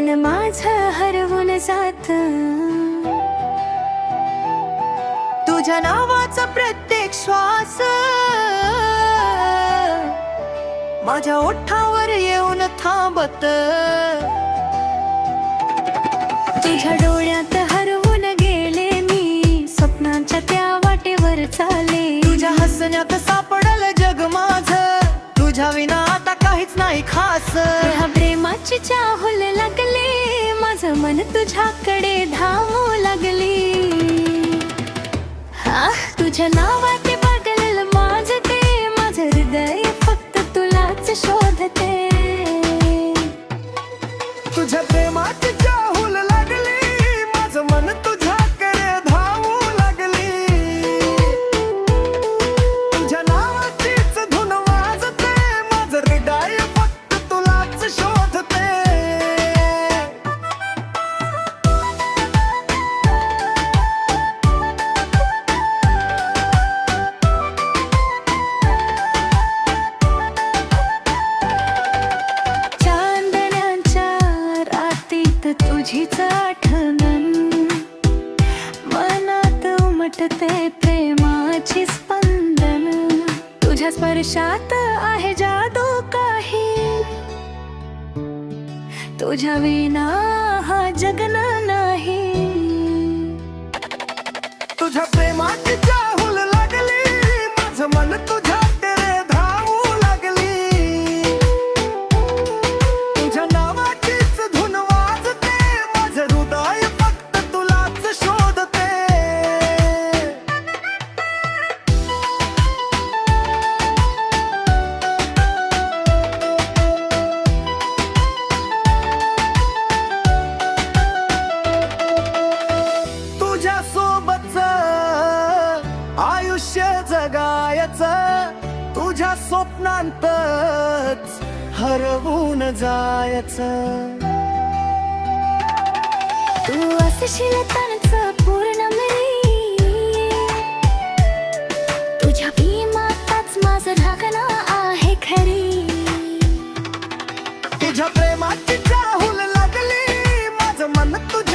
मन माझं हरवून जात। तुझ्या नावाचा प्रत्येक श्वास माझ्या ओठावर येऊन थांबत। तुझ्या डोळ्यात हरवून गेले मी, स्वप्नांच्या त्या वाटेवर चाले। तुझ्या हसण्यात सापडल जग माझं, तुझ्या विना आता काहीच नाही खास। ह्या प्रेमाची चाहूल लागली, माझं मन तुझ्याकडे धावू लागली। तुझ्या नावात बघल माझं ते, माझं हृदय फक्त तुलाच शोधते। तुझ्या प्रेमाची चाहूल लागली, माझं मन तुझ्याकडे धावू लागली। तुझ्या नावाचीच धून वाजते, माझं हृदय फक्त तुलाच शोधते। तुझीच आठवण मनात उमटते, प्रेमाची स्पंदन। तुझ्या स्पर्शात आहे जादू काही, तुझ्या विना हा जगन नाही। तुझ्या प्रेमाची चाहूल लागली, माझं मन तुझ्याकडे धावू लागली। तुझ्या नावाचीच धून वाजते, माझं हृदय फक्त तुलाच शोधते। तुझ्या सोबतच आयुष्य जगायचं, तुझ्या स्वप्नांतच हरवून जायचं। तू असशील तरच पूर्ण मी, तुझ्या प्रेमातच माझं धाकणं आहे खरी। तुझ्या प्रेमाची चाहूल लागली, माझं मन तुझ्या